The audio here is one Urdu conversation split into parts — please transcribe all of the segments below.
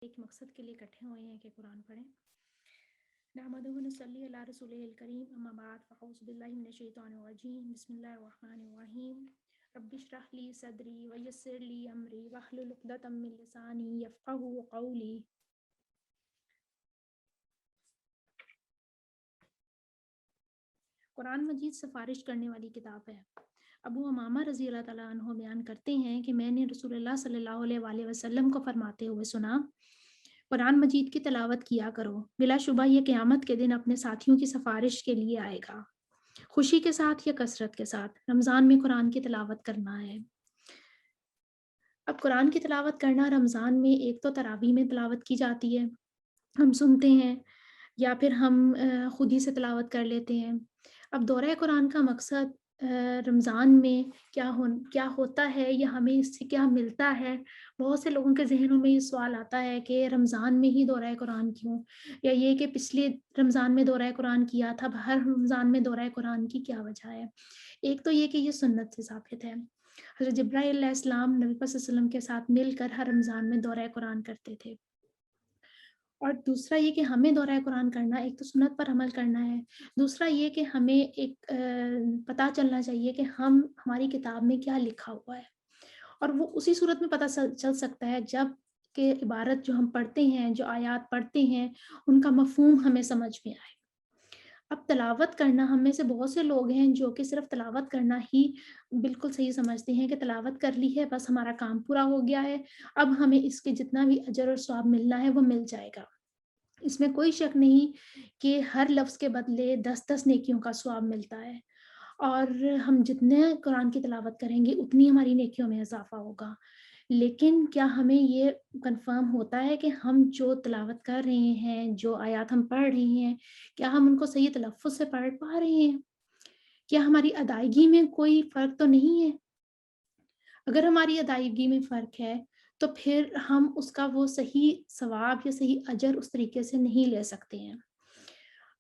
ایک مقصد کے لیے اکٹھے ہوئے ہیں کہ قرآن پڑھیں. نحمدہ و نصلی علی رسولہ الکریم، اما بعد فاعوذ باللہ من الشیطان الرجیم، بسم اللہ الرحمن الرحیم. رب اشرح لی صدری ویسر لی امری واحلل عقدۃ من لسانی یفقہوا قولی. قرآن مجید سفارش کرنے والی کتاب ہے. ابو امامہ رضی اللہ تعالیٰ عنہ بیان کرتے ہیں کہ میں نے رسول اللہ صلی اللہ علیہ وآلہ وسلم کو فرماتے ہوئے سنا، قرآن مجید کی تلاوت کیا کرو، بلا شبہ یہ قیامت کے دن اپنے ساتھیوں کی سفارش کے لیے آئے گا. خوشی کے ساتھ یا کثرت کے ساتھ رمضان میں قرآن کی تلاوت کرنا ہے. اب قرآن کی تلاوت کرنا رمضان میں ایک تو تراویح میں تلاوت کی جاتی ہے، ہم سنتے ہیں، یا پھر ہم خود ہی سے تلاوت کر لیتے ہیں. اب دورہ قرآن کا مقصد رمضان میں کیا ہوتا ہے یا ہمیں اس سے کیا ملتا ہے. بہت سے لوگوں کے ذہنوں میں یہ سوال آتا ہے کہ رمضان میں ہی دورہ قرآن کیوں، یا یہ کہ پچھلے رمضان میں دورہ قرآن کیا تھا، ہر رمضان میں دورہ قرآن کی کیا وجہ ہے. ایک تو یہ کہ یہ سنت سے ثابت ہے. حضرت جبرائیل علیہ السلام نبی صلی اللہ علیہ وسلم کے ساتھ مل کر ہر رمضان میں دورہ قرآن کرتے تھے. اور دوسرا یہ کہ ہمیں دورہ قرآن کرنا، ایک تو سنت پر عمل کرنا ہے، دوسرا یہ کہ ہمیں ایک پتہ چلنا چاہیے کہ ہماری کتاب میں کیا لکھا ہوا ہے. اور وہ اسی صورت میں پتہ چل سکتا ہے جب کہ عبارت جو ہم پڑھتے ہیں، جو آیات پڑھتے ہیں، ان کا مفہوم ہمیں سمجھ میں آئے. اب تلاوت کرنا، ہم میں سے بہت سے لوگ ہیں جو کہ صرف تلاوت کرنا ہی بالکل صحیح سمجھتے ہیں کہ تلاوت کر لی ہے بس ہمارا کام پورا ہو گیا ہے، اب ہمیں اس کے جتنا بھی اجر اور ثواب ملنا ہے وہ مل جائے گا. اس میں کوئی شک نہیں کہ ہر لفظ کے بدلے 10 نیکیوں کا ثواب ملتا ہے، اور ہم جتنے قرآن کی تلاوت کریں گے اتنی ہماری نیکیوں میں اضافہ ہوگا. لیکن کیا ہمیں یہ کنفرم ہوتا ہے کہ ہم جو تلاوت کر رہے ہیں، جو آیات ہم پڑھ رہے ہیں، کیا ہم ان کو صحیح تلفظ سے پڑھ پا رہے ہیں؟ کیا ہماری ادائیگی میں کوئی فرق تو نہیں ہے؟ اگر ہماری ادائیگی میں فرق ہے تو پھر ہم اس کا وہ صحیح ثواب یا صحیح اجر اس طریقے سے نہیں لے سکتے ہیں.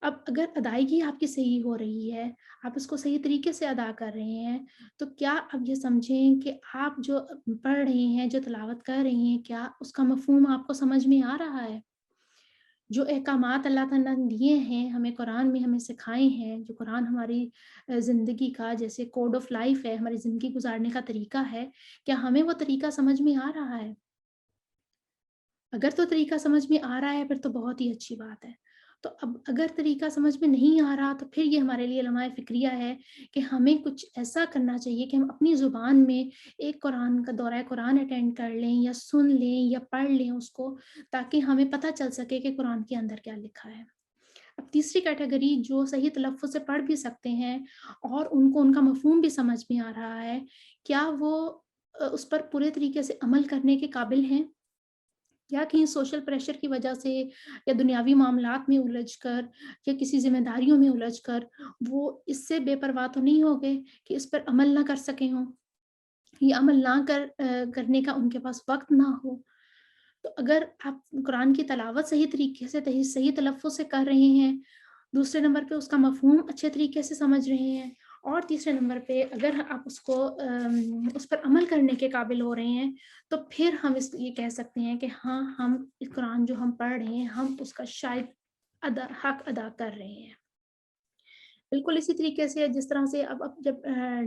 اب اگر ادائیگی آپ کی صحیح ہو رہی ہے، آپ اس کو صحیح طریقے سے ادا کر رہے ہیں، تو کیا اب یہ سمجھیں کہ آپ جو پڑھ رہے ہیں، جو تلاوت کر رہے ہیں، کیا اس کا مفہوم آپ کو سمجھ میں آ رہا ہے؟ جو احکامات اللہ تعالیٰ نے دیے ہیں ہمیں، قرآن میں ہمیں سکھائے ہیں، جو قرآن ہماری زندگی کا جیسے کوڈ آف لائف ہے، ہماری زندگی گزارنے کا طریقہ ہے، کیا ہمیں وہ طریقہ سمجھ میں آ رہا ہے؟ اگر تو طریقہ سمجھ میں آ رہا ہے پھر تو بہت ہی اچھی بات ہے. تو اب اگر طریقہ سمجھ میں نہیں آ رہا تو پھر یہ ہمارے لیے لمحہ فکریہ ہے کہ ہمیں کچھ ایسا کرنا چاہیے کہ ہم اپنی زبان میں ایک قرآن کا دورہ قرآن اٹینڈ کر لیں یا سن لیں یا پڑھ لیں اس کو، تاکہ ہمیں پتہ چل سکے کہ قرآن کے اندر کیا لکھا ہے. اب تیسری کیٹیگری جو صحیح تلفظ سے پڑھ بھی سکتے ہیں اور ان کو ان کا مفہوم بھی سمجھ میں آ رہا ہے، کیا وہ اس پر پورے طریقے سے عمل کرنے کے قابل ہیں؟ یا کہیں سوشل پریشر کی وجہ سے یا دنیاوی معاملات میں الجھ کر یا کسی ذمہ داریوں میں الجھ کر وہ اس سے بے پرواہ تو نہیں ہو گئے کہ اس پر عمل نہ کر سکے ہوں، یا عمل نہ کرنے کا ان کے پاس وقت نہ ہو. تو اگر آپ قرآن کی تلاوت صحیح طریقے سے صحیح تلفظ سے کر رہے ہیں، دوسرے نمبر پہ اس کا مفہوم اچھے طریقے سے سمجھ رہے ہیں، اور تیسرے نمبر پہ اگر آپ اس پر عمل کرنے کے قابل ہو رہے ہیں، تو پھر ہم یہ کہہ سکتے ہیں کہ ہاں، ہم قرآن جو ہم پڑھ رہے ہیں ہم اس کا شاید حق ادا کر رہے ہیں. بالکل اسی طریقے سے جس طرح سے اب جب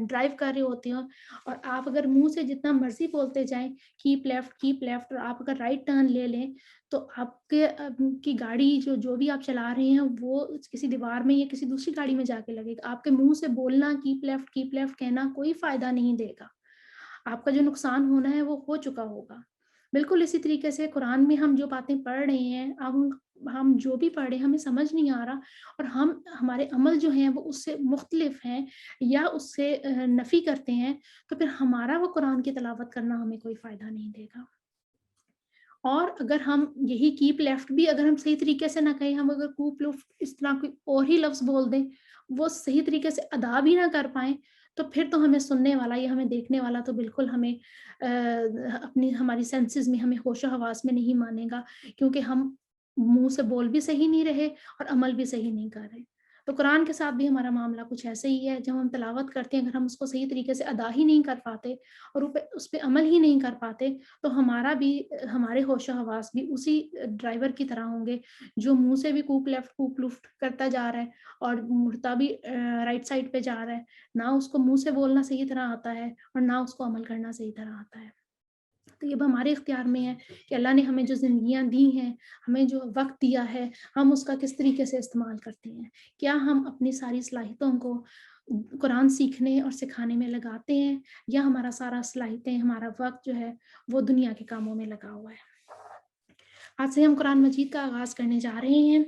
ڈرائیو کر رہے ہوتے ہیں اور آپ اگر منہ سے جتنا مرضی بولتے جائیں کیپ لیفٹ، اور آپ اگر رائٹ ٹرن لے لیں تو آپ کی گاڑی جو بھی آپ چلا رہے ہیں وہ کسی دیوار میں یا کسی دوسری گاڑی میں جا کے لگے گا. آپ کے منہ سے بولنا کیپ لیفٹ کہنا کوئی فائدہ نہیں دے گا، آپ کا جو نقصان ہونا ہے وہ ہو چکا ہوگا. بالکل اسی طریقے سے قرآن میں ہم جو باتیں پڑھ رہے ہیں، اب ہم جو بھی پڑھ رہے ہیں ہمیں سمجھ نہیں آ رہا اور ہمارے عمل جو ہیں وہ اس سے مختلف ہیں یا اس سے نفی کرتے ہیں، تو پھر ہمارا وہ قرآن کی تلاوت کرنا ہمیں کوئی فائدہ نہیں دے گا. اور اگر ہم یہی کیپ لیفٹ بھی اگر ہم صحیح طریقے سے نہ کہیں، ہم اگر کوپ لیفٹ اس طرح کوئی اور ہی لفظ بول دیں، وہ صحیح طریقے سے ادا بھی نہ کر پائیں، تو پھر تو ہمیں سننے والا یا ہمیں دیکھنے والا تو بالکل ہمیں ہماری سینسز میں، ہمیں ہوش و حواس میں نہیں مانے گا، کیونکہ ہم منہ سے بول بھی صحیح نہیں رہے اور عمل بھی صحیح نہیں کر رہے. تو قرآن کے ساتھ بھی ہمارا معاملہ کچھ ایسے ہی ہے. جب ہم تلاوت کرتے ہیں، اگر ہم اس کو صحیح طریقے سے ادا ہی نہیں کر پاتے اور اس پہ عمل ہی نہیں کر پاتے، تو ہمارے ہوش و حواس بھی اسی ڈرائیور کی طرح ہوں گے جو منہ سے بھی کوپ لیفٹ کوپ لیفٹ کرتا جا رہا ہے اور مڑتا بھی رائٹ سائڈ پہ جا رہا ہے. نہ اس کو منہ سے بولنا صحیح طرح آتا ہے اور نہ اس کو عمل کرنا صحیح طرح آتا ہے. تو یہ ہمارے اختیار میں ہے کہ اللہ نے ہمیں جو زندگیاں دی ہیں، ہمیں جو وقت دیا ہے، ہم اس کا کس طریقے سے استعمال کرتے ہیں. کیا ہم اپنی ساری صلاحیتوں کو قرآن سیکھنے اور سکھانے میں لگاتے ہیں، یا ہمارا سارا صلاحیتیں، ہمارا وقت جو ہے وہ دنیا کے کاموں میں لگا ہوا ہے. آج سے ہم قرآن مجید کا آغاز کرنے جا رہے ہیں.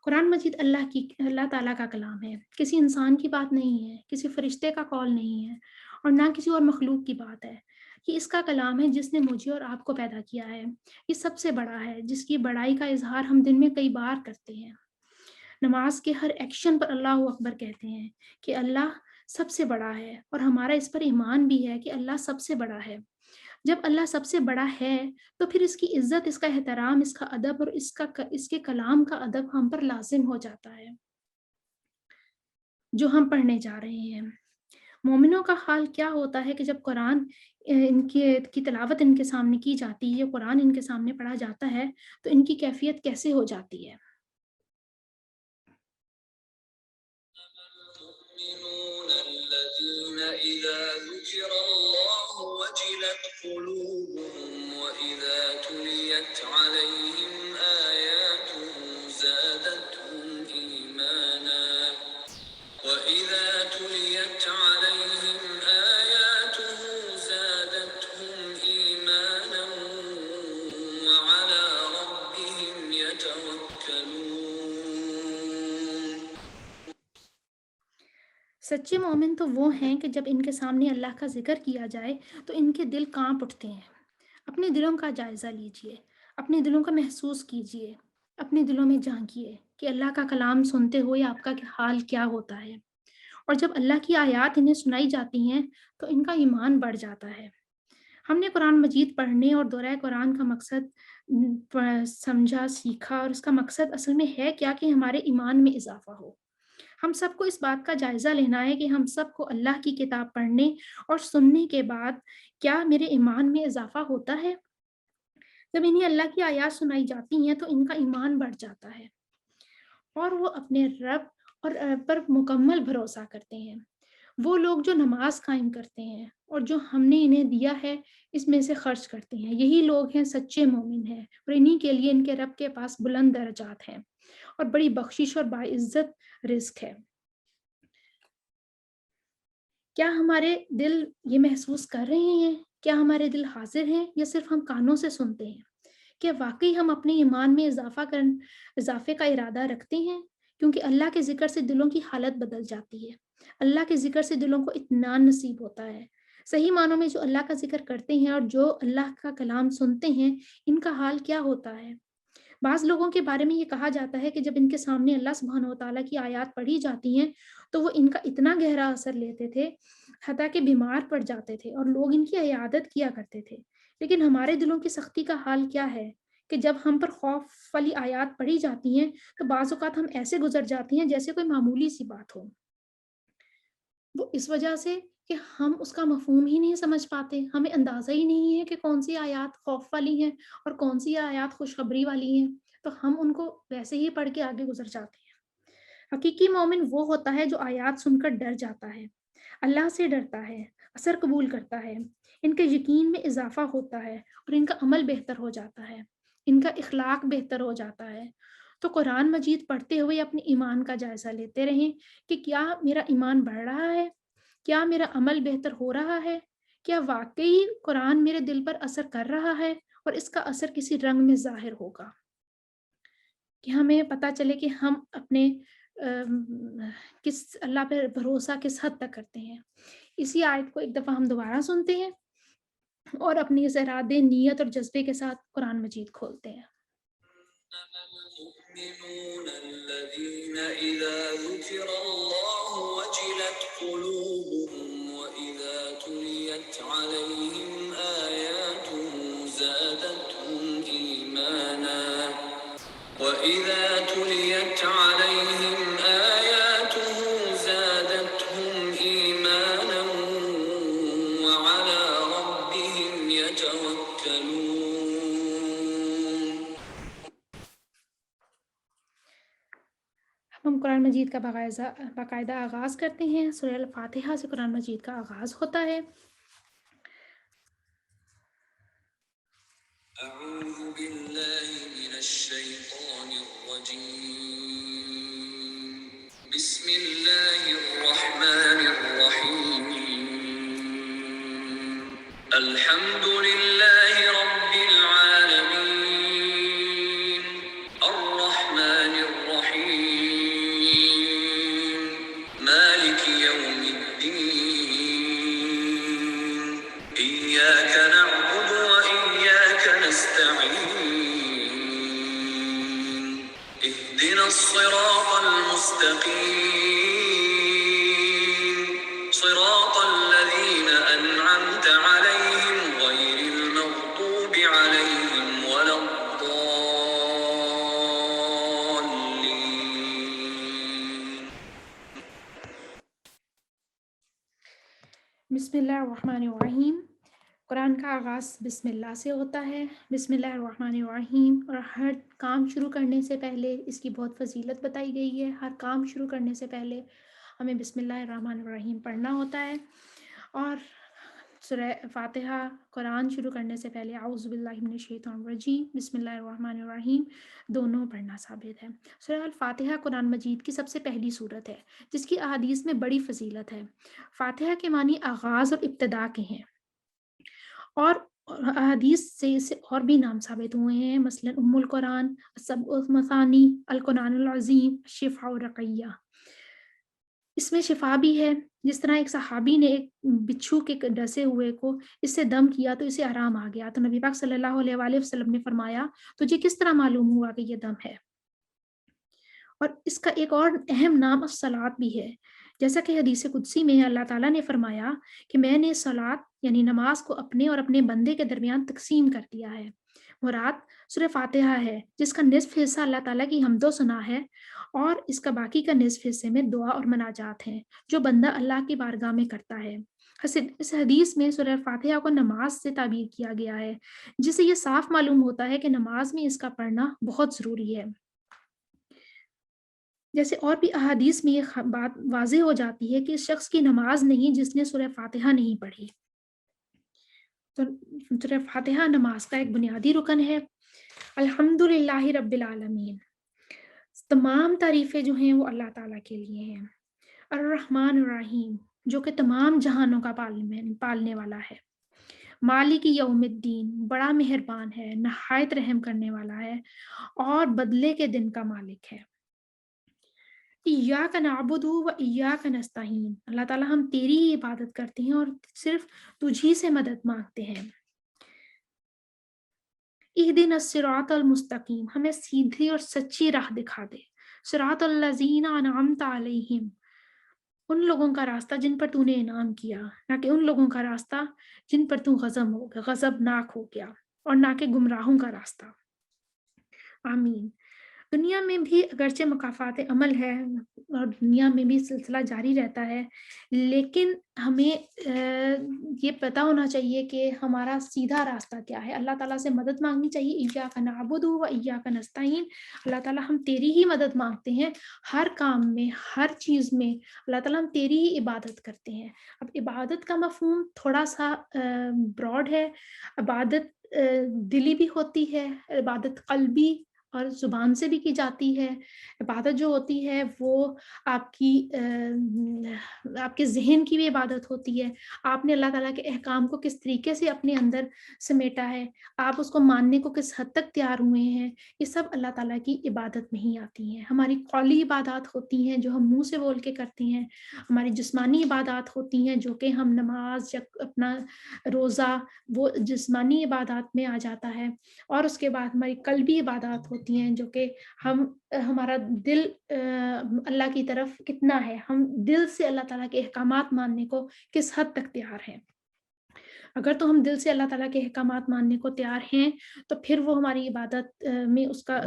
قرآن مجید اللہ تعالیٰ کا کلام ہے، کسی انسان کی بات نہیں ہے، کسی فرشتے کا قول نہیں ہے، اور نہ کسی اور مخلوق کی بات ہے. یہ اس کا کلام ہے جس نے مجھے اور آپ کو پیدا کیا ہے. یہ سب سے بڑا ہے، جس کی بڑائی کا اظہار ہم دن میں کئی بار کرتے ہیں. نماز کے ہر ایکشن پر اللہ اکبر کہتے ہیں کہ اللہ سب سے بڑا ہے، اور ہمارا اس پر ایمان بھی ہے کہ اللہ سب سے بڑا ہے. جب اللہ سب سے بڑا ہے تو پھر اس کی عزت، اس کا احترام، اس کا ادب اور اس کے کلام کا ادب ہم پر لازم ہو جاتا ہے جو ہم پڑھنے جا رہے ہیں. مومنوں کا حال کیا ہوتا ہے کہ جب قرآن ان کی تلاوت ان کے سامنے کی جاتی ہے، قرآن ان کے سامنے پڑھا جاتا ہے، تو ان کی کیفیت کیسے ہو جاتی ہے. المؤمنون الذين إذا ذكر الله وجلت قلوبهم وإذا تليت عليهم آياته زادتهم إيمانا وإذا تليت عليهم آياته زادتهم إيمانا وعلى ربهم يتوكلون. سچے مومن تو وہ ہیں کہ جب ان کے سامنے اللہ کا ذکر کیا جائے تو ان کے دل کانپ اٹھتے ہیں. اپنے دلوں کا جائزہ لیجئے، اپنے دلوں کا محسوس کیجئے، اپنے دلوں میں جھانکیے کہ اللہ کا کلام سنتے ہوئے آپ کا حال کیا ہوتا ہے. اور جب اللہ کی آیات انہیں سنائی جاتی ہیں تو ان کا ایمان بڑھ جاتا ہے. ہم نے قرآن مجید پڑھنے اور دورہ قرآن کا مقصد سمجھا، سیکھا، اور اس کا مقصد اصل میں ہے کیا کہ ہمارے ایمان میں اضافہ ہو. ہم سب کو اس بات کا جائزہ لینا ہے کہ ہم سب کو اللہ کی کتاب پڑھنے اور سننے کے بعد کیا میرے ایمان میں اضافہ ہوتا ہے. جب انہیں اللہ کی آیات سنائی جاتی ہیں تو ان کا ایمان بڑھ جاتا ہے اور وہ اپنے رب اور پر مکمل بھروسہ کرتے ہیں. وہ لوگ جو نماز قائم کرتے ہیں اور جو ہم نے انہیں دیا ہے اس میں سے خرچ کرتے ہیں، یہی لوگ ہیں سچے مومن ہیں، اور انہی کے لیے ان کے رب کے پاس بلند درجات ہیں اور بڑی بخشش اور باعزت رزق ہے. کیا ہمارے دل یہ محسوس کر رہے ہیں؟ کیا ہمارے دل حاضر ہیں یا صرف ہم کانوں سے سنتے ہیں؟ کیا واقعی ہم اپنے ایمان میں اضافے کا ارادہ رکھتے ہیں؟ کیونکہ اللہ کے ذکر سے دلوں کی حالت بدل جاتی ہے. اللہ کے ذکر سے دلوں کو اطمینان نصیب ہوتا ہے. صحیح معنوں میں جو اللہ کا ذکر کرتے ہیں اور جو اللہ کا کلام سنتے ہیں، ان کا حال کیا ہوتا ہے. بعض لوگوں کے بارے میں یہ کہا جاتا ہے کہ جب ان کے سامنے اللہ سبحانہ و تعالیٰ کی آیات پڑھی جاتی ہیں تو وہ ان کا اتنا گہرا اثر لیتے تھے حتیٰ کہ بیمار پڑ جاتے تھے اور لوگ ان کی عیادت کیا کرتے تھے. لیکن ہمارے دلوں کی سختی کا حال کیا ہے کہ جب ہم پر خوف والی آیات پڑھی جاتی ہیں تو بعض اوقات ہم ایسے گزر جاتی ہیں جیسے کوئی معمولی سی بات ہو. وہ اس وجہ سے کہ ہم اس کا مفہوم ہی نہیں سمجھ پاتے، ہمیں اندازہ ہی نہیں ہے کہ کون سی آیات خوف والی ہیں اور کون سی آیات خوشخبری والی ہیں، تو ہم ان کو ویسے ہی پڑھ کے آگے گزر جاتے ہیں. حقیقی مومن وہ ہوتا ہے جو آیات سن کر ڈر جاتا ہے، اللہ سے ڈرتا ہے، اثر قبول کرتا ہے، ان کے یقین میں اضافہ ہوتا ہے اور ان کا عمل بہتر ہو جاتا ہے، ان کا اخلاق بہتر ہو جاتا ہے. تو قرآن مجید پڑھتے ہوئے اپنے ایمان کا جائزہ لیتے رہیں کہ کیا میرا ایمان بڑھ رہا ہے، کیا میرا عمل بہتر ہو رہا ہے، کیا واقعی قرآن میرے دل پر اثر کر رہا ہے اور اس کا اثر کسی رنگ میں ظاہر ہوگا. کہ ہمیں پتہ چلے کہ ہم اپنے کس اللہ پر بھروسہ کس حد تک کرتے ہیں. اسی آیت کو ایک دفعہ ہم دوبارہ سنتے ہیں اور اپنی اس ارادے، نیت اور جذبے کے ساتھ قرآن مجید کھولتے ہیں. المؤمنون الذين إذا ذكر الله وجلت قلوبهم وإذا تليت عليهم آياته زادتهم إيمانا وإذا تليت عليهم آياته ہم قرآن مجید کا باقاعدہ آغاز کرتے ہیں۔ سورہ الفاتحہ سے قرآن مجید کا آغاز ہوتا ہے۔ أعوذ بالله من الشيطان الرجيم بسم الله الرحمن الرحيم الحمد لله رب العالمين الرحمن الرحيم مالك يوم الدين إياك نعبد وإياك نستعين اهدنا الصراط المستقيم صراط الذين أنعمت عليهم غير المغضوب عليهم ولا الضالين بسم اللہ الرحمن الرحیم۔ قرآن کا آغاز بسم اللہ سے ہوتا ہے۔ بسم اللہ الرحمن الرحیم، اور ہر کام شروع کرنے سے پہلے اس کی بہت فضیلت بتائی گئی ہے۔ ہر کام شروع کرنے سے پہلے ہمیں بسم اللہ الرحمن الرحیم پڑھنا ہوتا ہے، اور سورہ فاتحہ قرآن شروع کرنے سے پہلے اعوذ باللہ من الشیطان الرجیم بسم اللہ الرحمن الرحیم دونوں پڑھنا ثابت ہے۔ سورہ الفاتحہ قرآن مجید کی سب سے پہلی صورت ہے جس کی احادیث میں بڑی فضیلت ہے۔ فاتحہ کے معنی آغاز اور ابتدا کے ہیں، اور احادیث سے اسے اور بھی نام ثابت ہوئے ہیں، مثلا ام القرآن، السبع المثانی، القرآن العظیم، شفاء رقیہ۔ اس میں شفا بھی ہے، جس طرح ایک صحابی نے ایک بچھو کے ڈسے ہوئے کو اس سے دم کیا تو اسے آرام آ گیا، تو نبی پاک صلی اللہ علیہ وآلہ وسلم نے فرمایا تجھے کس طرح معلوم ہوا کہ یہ دم ہے؟ اور اس کا ایک اور اہم نام الصلاۃ بھی ہے، جیسا کہ حدیث قدسی میں اللہ تعالیٰ نے فرمایا کہ میں نے صلاۃ یعنی نماز کو اپنے اور اپنے بندے کے درمیان تقسیم کر دیا ہے۔ مراد سورہ فاتحہ ہے، جس کا نصف حصہ اللہ تعالیٰ کی حمد و ثنا ہے، اور اس کا باقی کا نصف حصے میں دعا اور مناجات ہیں جو بندہ اللہ کی بارگاہ میں کرتا ہے۔ اس حدیث میں سورہ فاتحہ کو نماز سے تعبیر کیا گیا ہے، جس سے یہ صاف معلوم ہوتا ہے کہ نماز میں اس کا پڑھنا بہت ضروری ہے۔ جیسے اور بھی احادیث میں یہ بات واضح ہو جاتی ہے کہ اس شخص کی نماز نہیں جس نے سورہ فاتحہ نہیں پڑھی۔ تو سورہ فاتحہ نماز کا ایک بنیادی رکن ہے۔ الحمدللہ رب العالمین، تمام تعریفیں جو ہیں وہ اللہ تعالیٰ کے لیے ہیں۔ الرحمن الرحیم، جو کہ تمام جہانوں کا پالنے والا ہے۔ مالک یوم الدین، بڑا مہربان ہے، نہایت رحم کرنے والا ہے، اور بدلے کے دن کا مالک ہے۔ ایاک نعبد و ایاک نستعین، اللہ تعالیٰ ہم تیری ہی عبادت کرتے ہیں اور صرف تجھی سے مدد مانگتے ہیں۔ اہدنا الصراط المستقیم، ہمیں سیدھی اور سچی راہ دکھا دے۔ صراط الذین انعمت علیہم، ان لوگوں کا راستہ جن پر تو نے انعام کیا، نہ کہ ان لوگوں کا راستہ جن پر تو غضبناک ہو گیا، اور نہ کہ گمراہوں کا راستہ۔ آمین۔ دنیا میں بھی اگرچہ مکافات عمل ہے اور دنیا میں بھی سلسلہ جاری رہتا ہے، لیکن ہمیں یہ پتہ ہونا چاہیے کہ ہمارا سیدھا راستہ کیا ہے۔ اللہ تعالیٰ سے مدد مانگنی چاہیے، ایاک نعبد و ایاک نستعین، اللہ تعالیٰ ہم تیری ہی مدد مانگتے ہیں ہر کام میں، ہر چیز میں، اللہ تعالیٰ ہم تیری ہی عبادت کرتے ہیں۔ اب عبادت کا مفہوم تھوڑا سا براڈ ہے۔ عبادت دلی بھی ہوتی ہے، عبادت قلبی اور زبان سے بھی کی جاتی ہے۔ عبادت جو ہوتی ہے وہ آپ کے ذہن کی بھی عبادت ہوتی ہے، آپ نے اللہ تعالیٰ کے احکام کو کس طریقے سے اپنے اندر سمیٹا ہے، آپ اس کو ماننے کو کس حد تک تیار ہوئے ہیں، یہ سب اللہ تعالیٰ کی عبادت میں ہی آتی ہیں۔ ہماری قولی عبادات ہوتی ہیں جو ہم منہ سے بول کے کرتے ہیں، ہماری جسمانی عبادات ہوتی ہیں جو کہ ہم نماز یا اپنا روزہ، وہ جسمانی عبادات میں آ جاتا ہے، اور اس کے بعد ہماری قلبی عبادات ہوتی ہیں جو کہ ہمارا دل اللہ کی طرف کتنا ہے، ہم دل سے اللہ تعالیٰ کے احکامات ماننے کو کس حد تک تیار ہیں۔ اگر تو ہم دل سے اللہ تعالیٰ کے احکامات ماننے کو تیار ہیں تو پھر وہ ہماری عبادت میں اس کا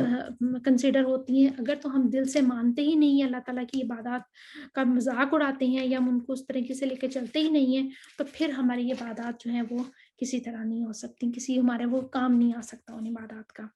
کنسیڈر ہوتی ہیں۔ اگر تو ہم دل سے مانتے ہی نہیں ہیں، اللہ تعالیٰ کی عبادات کا مذاق اڑاتے ہیں یا ہم ان کو اس طریقے سے لے کے چلتے ہی نہیں ہیں، تو پھر ہماری عبادات جو ہیں وہ کسی طرح نہیں ہو سکتی، ہمارے وہ کام نہیں آ سکتا ان عبادات کا۔